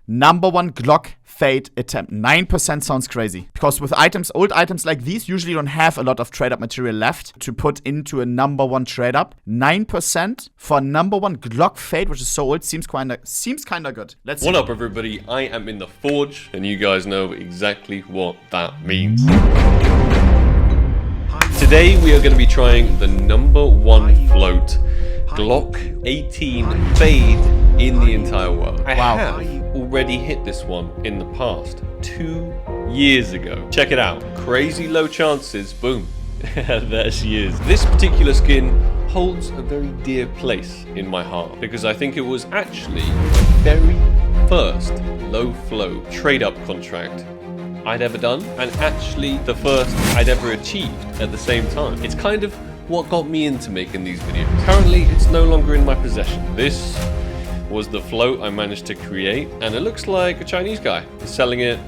#1 Glock fade attempt. 9% sounds crazy. Because with items, old items like these usually don't have a lot of trade-up material left to put into a #1 trade-up. 9% for #1 Glock fade, which is so old, seems kinda good. Let's see. What up, everybody? I am in the Forge, and you guys know exactly what that means. Today we are going to be trying the #1 float Glock 18 fade in the entire world. I have already hit this one in the past, 2 years ago. Check it out. Crazy low chances. Boom. There she is. This particular skin holds a very dear place in my heart because I think it was actually the very first low flow trade up contract I'd ever done, and actually the first I'd ever achieved at the same time. It's kind of what got me into making these videos. Currently, it's no longer in my possession. This was the float I managed to create, and it looks like a Chinese guy is selling it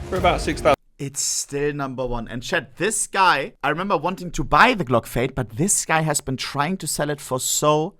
for about 6,000. It's still #1. And chat, this guy, I remember wanting to buy the Glock Fade, but this guy has been trying to sell it for so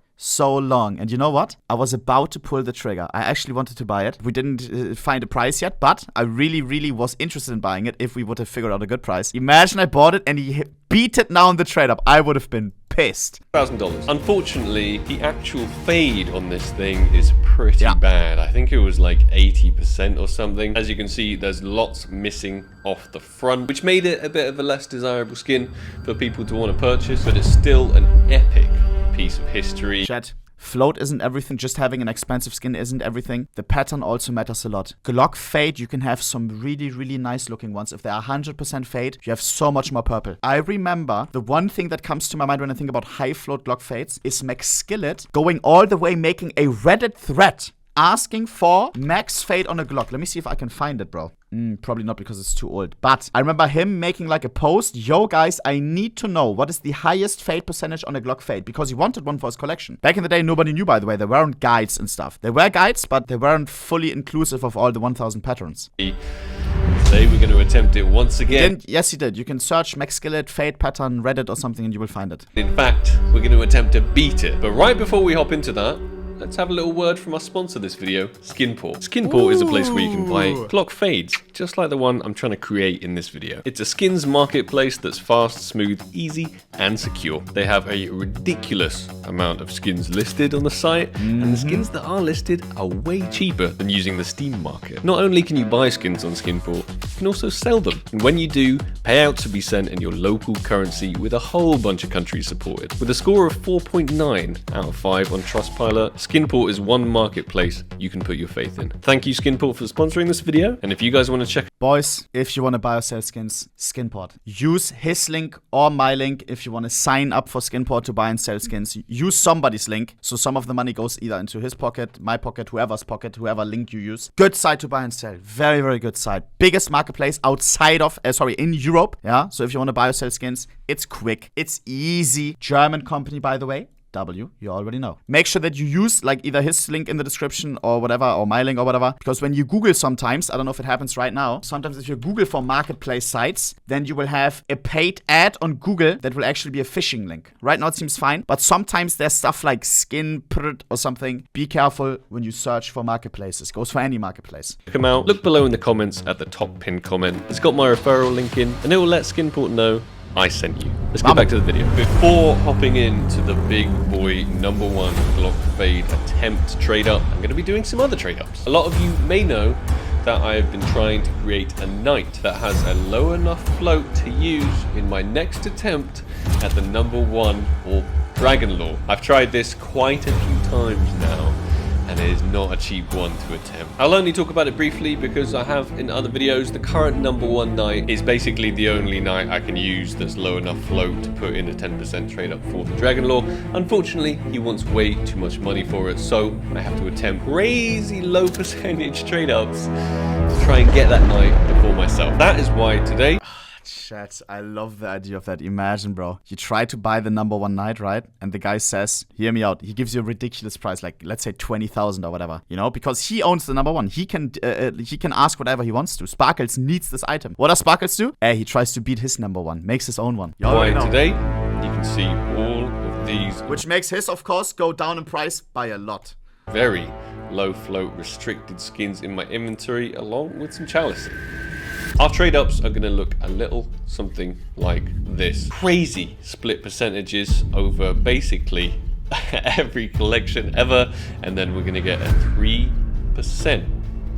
long. And you know what? I was about to pull the trigger. I actually wanted to buy it. We didn't find a price yet, but I really was interested in buying it if we would have figured out a good price. Imagine I bought it and he beat it now in the trade up. I would have been pissed. $1,000. Unfortunately, the actual fade on this thing is pretty bad. I think it was like 80% or something. As you can see, there's lots missing off the front, which made it a bit of a less desirable skin for people to want to purchase, but it's still an epic piece of history. Chat, float isn't everything. Just having an expensive skin isn't everything. The pattern also matters a lot. Glock fade, you can have some really nice looking ones. If they are 100% fade, you have so much more purple. I remember the one thing that comes to my mind when I think about high float Glock fades is Max Skillet going all the way, making a Reddit thread asking for max fade on a Glock. Let me see if I can find it, bro. Probably not because it's too old. But I remember him making like a post. Yo, guys, I need to know what is the highest fade percentage on a Glock fade. Because he wanted one for his collection. Back in the day, nobody knew, by the way. There weren't guides and stuff. There were guides, but they weren't fully inclusive of all the 1,000 patterns. Today we're going to attempt it once again. Yes, he did. You can search Max Skillet, fade pattern, Reddit or something, and you will find it. In fact, we're going to attempt to beat it. But right before we hop into that, let's have a little word from our sponsor this video, Skinport. Skinport is a place where you can buy Glock fades, just like the one I'm trying to create in this video. It's a skins marketplace that's fast, smooth, easy, and secure. They have a ridiculous amount of skins listed on the site, and the skins that are listed are way cheaper than using the Steam market. Not only can you buy skins on Skinport, you can also sell them. And when you do, payouts will be sent in your local currency with a whole bunch of countries supported. With a score of 4.9 out of 5 on Trustpilot, Skinport is one marketplace you can put your faith in. Thank you, Skinport, for sponsoring this video. And if you guys want to check... Boys, if you want to buy or sell skins, Skinport. Use his link or my link if you want to sign up for Skinport to buy and sell skins. Use somebody's link, so some of the money goes either into his pocket, my pocket, whoever's pocket, whoever link you use. Good site to buy and sell. Very good site. Biggest marketplace outside of, in Europe. Yeah, so if you want to buy or sell skins, it's quick. It's easy. German company, by the way. You already know. Make sure that you use like either his link in the description or whatever, or my link or whatever, because when you Google sometimes, I don't know if it happens right now, sometimes if you Google for marketplace sites, then you will have a paid ad on Google that will actually be a phishing link. Right now it seems fine, but sometimes there's stuff like Skinport or something. Be careful when you search for marketplaces. Goes for any marketplace. Check them out. Look below in the comments at the top pinned comment. It's got my referral link in, and it will let Skinport know I sent you. Let's get back to the video. Before hopping into the big boy #1 Glock fade attempt trade up, I'm going to be doing some other trade ups. A lot of you may know that I have been trying to create a knight that has a low enough float to use in my next attempt at the #1 or Dragon Lore. I've tried this quite a few times now, and it is not a cheap one to attempt. I'll only talk about it briefly because I have in other videos. The current #1 knight is basically the only knight I can use that's low enough float to put in a 10% trade up for the Dragon Lore. Unfortunately, he wants way too much money for it, so I have to attempt crazy low percentage trade ups to try and get that knight before myself. That is why today... Chat, I love the idea of that. Imagine, bro. You try to buy the #1 knight, right? And the guy says, hear me out. He gives you a ridiculous price, like let's say 20,000 or whatever. You know, because he owns the #1. He can ask whatever he wants to. Sparkles needs this item. What does Sparkles do? He tries to beat his #1, makes his own one. Why today you can see all of these, which makes his, of course, go down in price by a lot. Very low float restricted skins in my inventory along with some chalices. Our trade ups are going to look a little something like this. Crazy split percentages over basically every collection ever, and then we're going to get a 3%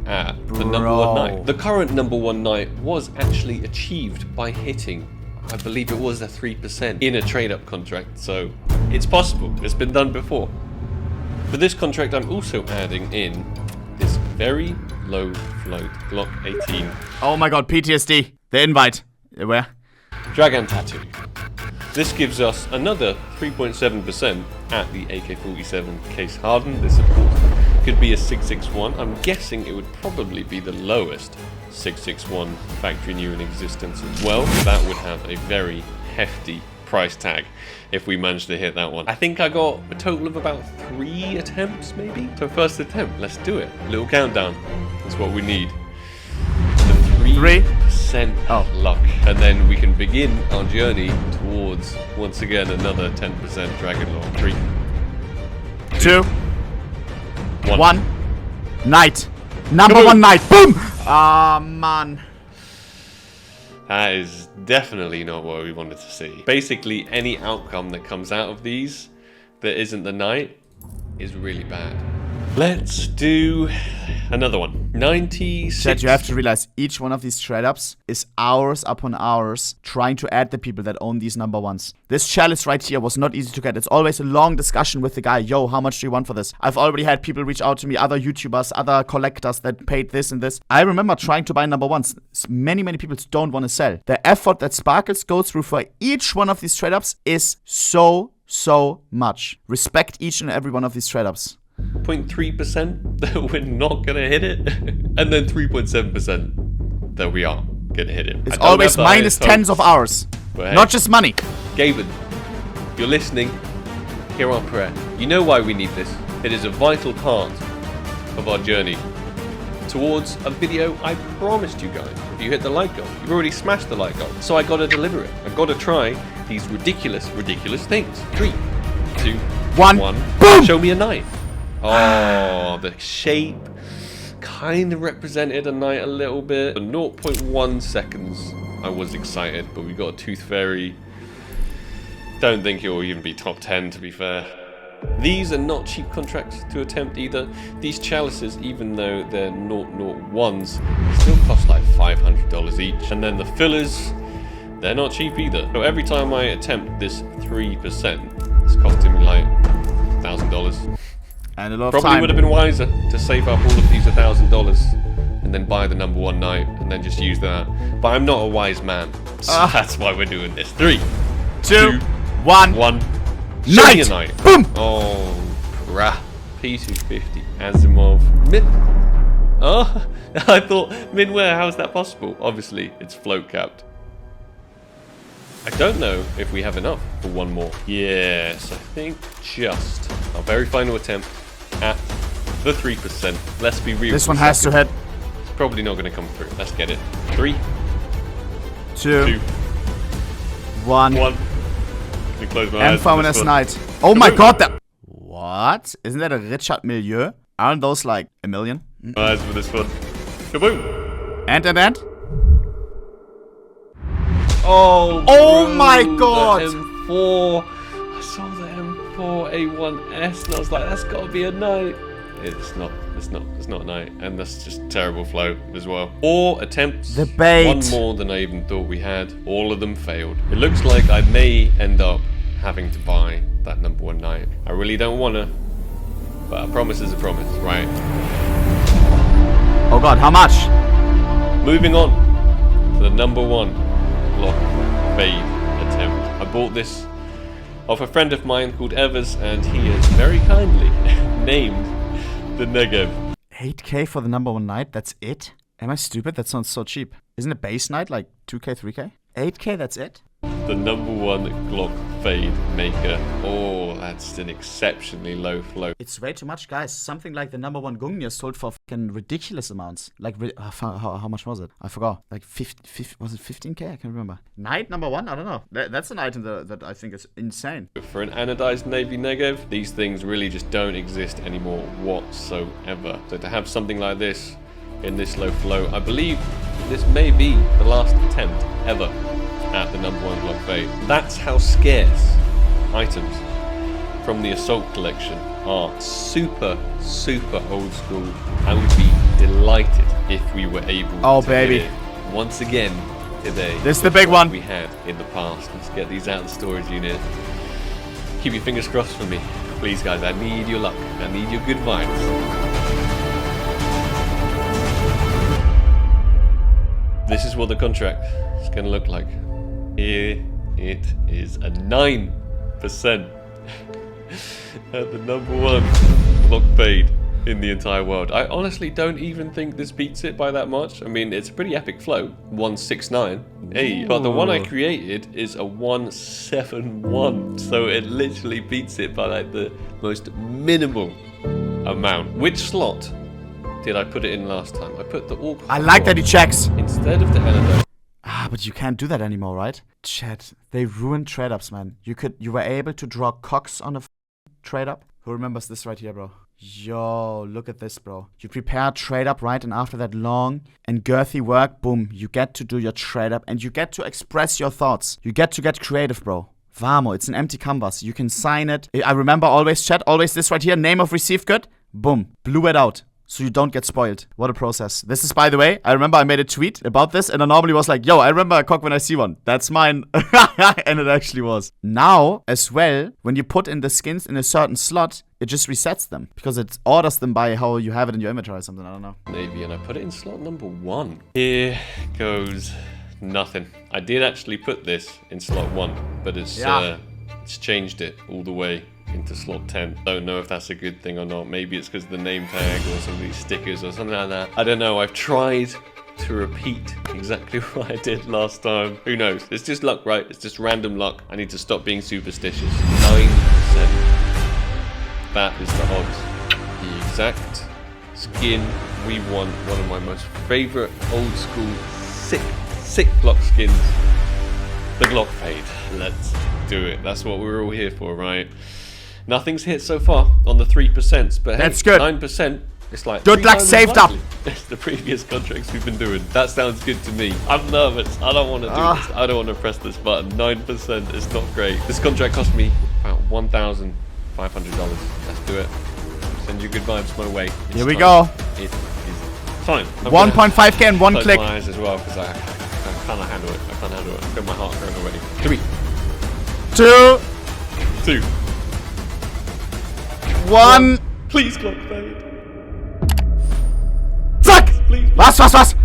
at the number one night. The current number one night was actually achieved by hitting, I believe it was a 3% in a trade up contract, so it's possible. It's been done before. For this contract, I'm also adding in this very low float Glock 18. Oh my god, PTSD. The invite. Where? Dragon Tattoo. This gives us another 3.7% at the AK-47 case hardened. This of course could be a 661. I'm guessing it would probably be the lowest 661 factory new in existence as well. That would have a very hefty price tag if we managed to hit that one. I think I got a total of about 3 attempts maybe. So first attempt, let's do it. Little countdown. That's what we need. The 3% luck. And then we can begin our journey towards, once again, another 10% dragon lore. 3, 2, 1. Night. Number Kaboom. one night. Boom! Ah, man. That is definitely not what we wanted to see. Basically, any outcome that comes out of these that isn't the night is really bad. Let's do another one. 96. Chad, you have to realize each one of these trade ups is hours upon hours trying to add the people that own these number ones. This chalice right here was not easy to get. It's always a long discussion with the guy. Yo, how much do you want for this? I've already had people reach out to me, other YouTubers, other collectors that paid this and this. I remember trying to buy number ones. Many people don't want to sell. The effort that Sparkles goes through for each one of these trade ups is so much. Respect each and every one of these trade ups. 0.3% that we're not gonna hit it, and then 3.7% that we are gonna hit it. It's always minus tens of hours, hey, not just money. Gaben, you're listening, hear our prayer. You know why we need this. It is a vital part of our journey towards a video I promised you guys. If you hit the like goal, you've already smashed the like goal, so I gotta deliver it. I gotta try these ridiculous things. 3, 2, 1. Boom! Show me a knight. Oh, the shape kind of represented a knight a little bit. For 0.1 seconds, I was excited, but we got a Tooth Fairy. Don't think it will even be top 10, to be fair. These are not cheap contracts to attempt either. These chalices, even though they're 001s, still cost like $500 each. And then the fillers, they're not cheap either. So every time I attempt this 3%, it's costing me like $1,000. And a lot of Probably time. would have been wiser to save up all of these $1,000 and then buy the number one night and then just use that. But I'm not a wise man, so that's why we're doing this. 3, 2, 1. Show me a night. Boom! Oh, crap. P250 Asimov. Min. Oh, I thought Minware. How's that possible? Obviously, it's float capped. I don't know if we have enough for one more. Yes, I think just our very final attempt at the 3%. Let's be real. This one has to hit. It's probably not going to come through. Let's get it. 3, 2, 1. Let me close my eyes. Infamous night. Oh my god, that. What? Isn't that a Richard Milieu? Aren't those like a million? Eyes for this one. Kaboom! And. Oh, oh my god! The M4. I saw the M4 A1S and I was like, that's got to be a knight. It's not a knight, and that's just terrible flow as well. 4 attempts. The bait. One more than I even thought we had. All of them failed. It looks like I may end up having to buy that number one knight. I really don't want to, but a promise is a promise, right? Oh god, how much? Moving on to the number one block fade attempt. I bought this off a friend of mine called Evers, and he has very kindly named the Negev. 8k for the number one night, that's it? Am I stupid? That sounds so cheap. Isn't a base night like 2k, 3k? 8k, that's it? the #1 Glock fade maker. Oh, that's an exceptionally low flow. It's way too much, guys. Something like the #1 Gungnir sold for fucking ridiculous amounts. Like, how much was it? I forgot. Like 50 was it 15k? I can't remember. Knight #1? I don't know. That's an item that I think is insane. For an anodized Navy Negev, these things really just don't exist anymore whatsoever. So to have something like this in this low flow, I believe this may be the last attempt ever at the #1 Glock fade. That's how scarce items from the Assault collection are. Super, super old school. I would be delighted if we were able to baby. get it once again today. This is the big one we had in the past. Let's get these out of the storage unit. Keep your fingers crossed for me. Please, guys, I need your luck. I need your good vibes. This is what the contract is going to look like. Here it is, a 9% at the #1 Glock fade in the entire world. I honestly don't even think this beats it by that much. I mean, it's a pretty epic flow, 169. Hey, but the one I created is a 171, so it literally beats it by like the most minimal amount. Which slot did I put it in last time? I put the orc. I like that he checks. Instead of the anodized. But you can't do that anymore, right? Chat, they ruined trade-ups, man. You were able to draw cocks on a trade-up. Who remembers this right here, bro? Yo, look at this, bro. You prepare trade-up, right? And after that long and girthy work, boom, you get to do your trade-up and you get to express your thoughts. You get to get creative, bro. Vamo, it's an empty canvas. You can sign it. I remember always, chat, always this right here. Name of received good. Boom, blew it out. So you don't get spoiled. What a process. This is, by the way, I remember I made a tweet about this and I normally was like, yo, I remember a cock when I see one. That's mine. And it actually was. Now, as well, when you put in the skins in a certain slot, it just resets them. Because it orders them by how you have it in your inventory or something. I don't know. Maybe, and I put it in slot #1. Here goes nothing. I did actually put this in slot 1, but it's changed it all the way into slot 10. Don't know if that's a good thing or not. Maybe it's because of the name tag or some of these stickers or something like that. I don't know. I've tried to repeat exactly what I did last time. Who knows? It's just luck, right? It's just random luck. I need to stop being superstitious. 9%. That is the odds. The exact skin we want. One of my most favorite old school sick Glock skins. The Glock fade. Let's do it. That's what we're all here for, right? Nothing's hit so far on the 3%, but hey, that's good. 9%. It's like good luck saved up. It's the previous contracts we've been doing. That sounds good to me. I'm nervous. I don't want to do this. I don't want to press this button. 9% is not great. This contract cost me about $1,500. Let's do it. Send you good vibes my way. It's here we time. go. It is time. 1.5k in one click. My eyes as well because I can't handle it. I can't handle it. I feel my heart going already. 3, 2, 1. Please, Glock fade. Zack! Please. Was?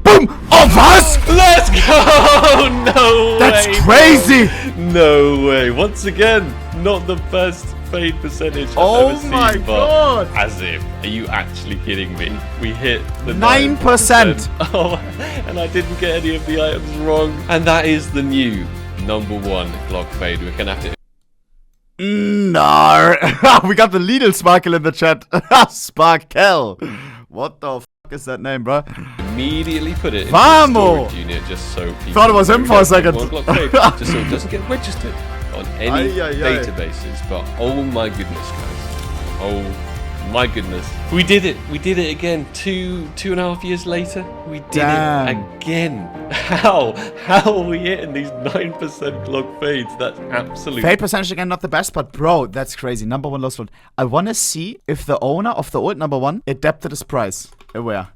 Boom! Oh, was? Let's go! No way! That's crazy! No way. Once again, not the best fade percentage I've ever seen. Oh my god! As if. Are you actually kidding me? We hit the 9%. Oh, and I didn't get any of the items wrong. And that is the new #1 Glock fade. We're gonna have to. No. We got the Lidl Sparkle in the chat. Sparkle. What the f is that name, bro? Immediately put it in the storage unit just so people thought it was him for a second. Just so it doesn't get registered on any databases. But oh my goodness, guys. Oh my goodness. We did it. We did it again. Two and a half years later. We did it again. How are we hitting these 9% Glock fades? That's absolutely. Fade percentage again, not the best, but bro, that's crazy. #1 lost float. I want to see if the owner of the old #1 adapted his price. Aware.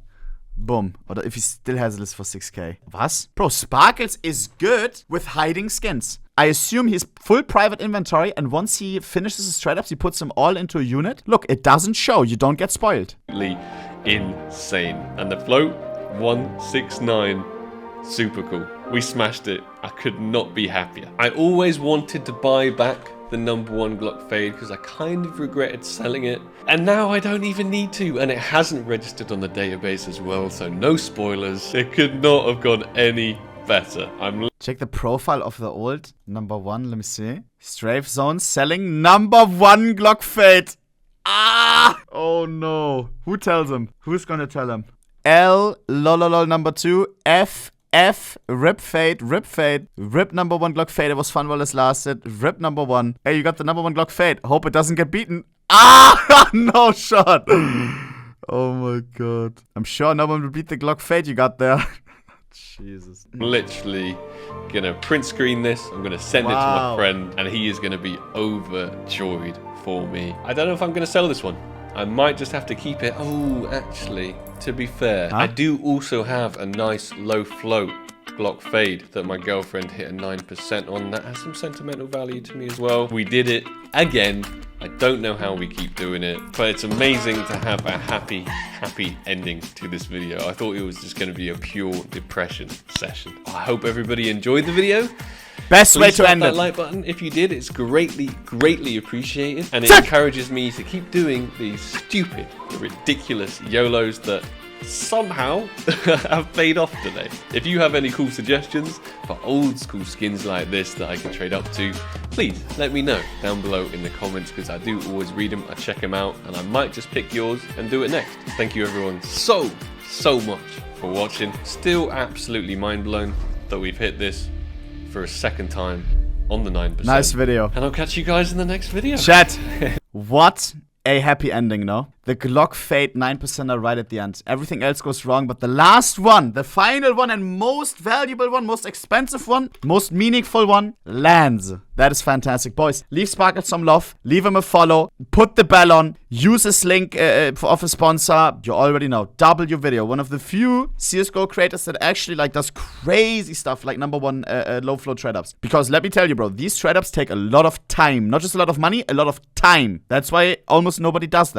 Boom. Or if he still has a list for 6k. Was? Bro, Sparkles is good with hiding skins. I assume he's full private inventory, and once he finishes his trade-ups, he puts them all into a unit. Look, it doesn't show. You don't get spoiled. Insane. And the float, 169. Super cool. We smashed it. I could not be happier. I always wanted to buy back the #1 Glock fade because I kind of regretted selling it. And now I don't even need to. And it hasn't registered on the database as well. So no spoilers. It could not have gone any better. Check the profile of the old number 1. Let me see. Strafe Zone selling number 1 Glock Fade. Ah! Oh no. Who tells him? Who's gonna tell him? L, lololol number 2, F, rip fade, rip number 1 Glock Fade. It was fun while it lasted. Rip number 1. Hey, you got the number 1 Glock Fade. Hope it doesn't get beaten. Ah! No shot. Oh my god. I'm sure no one will beat the Glock Fade you got there. Jesus. I'm literally gonna print screen this. I'm gonna send it to my friend, and he is gonna be overjoyed for me. I don't know if I'm gonna sell this one. I might just have to keep it. Oh, actually, to be fair, I do also have a nice low float Glock Fade that my girlfriend hit a 9% on. That has some sentimental value to me as well. We did it again. I don't know how we keep doing it, but it's amazing to have a happy ending to this video. I thought it was just going to be a pure depression session. I hope everybody enjoyed the video. Best way to end it. That like button if you did. It's greatly appreciated, and it encourages me to keep doing these stupid, ridiculous YOLOs that somehow have paid off today. If you have any cool suggestions for old school skins like this that I can trade up to, please let me know down below in the comments, because I do always read them, I check them out, and I might just pick yours and do it next. Thank you everyone so much for watching. Still absolutely mind blown that we've hit this for a second time on the 9%. Nice video. And I'll catch you guys in the next video. Chat. What a happy ending, no? The Glock Fade 9%er right at the end. Everything else goes wrong, but the last one, the final one and most valuable one, most expensive one, most meaningful one, lands. That is fantastic. Boys, leave Sparkle some love. Leave him a follow. Put the bell on. Use his link of a sponsor. You already know. W Video, one of the few CSGO creators that actually like does crazy stuff like number 1 low flow trade-ups. Because let me tell you, bro, these trade-ups take a lot of time. Not just a lot of money, a lot of time. That's why almost nobody does them.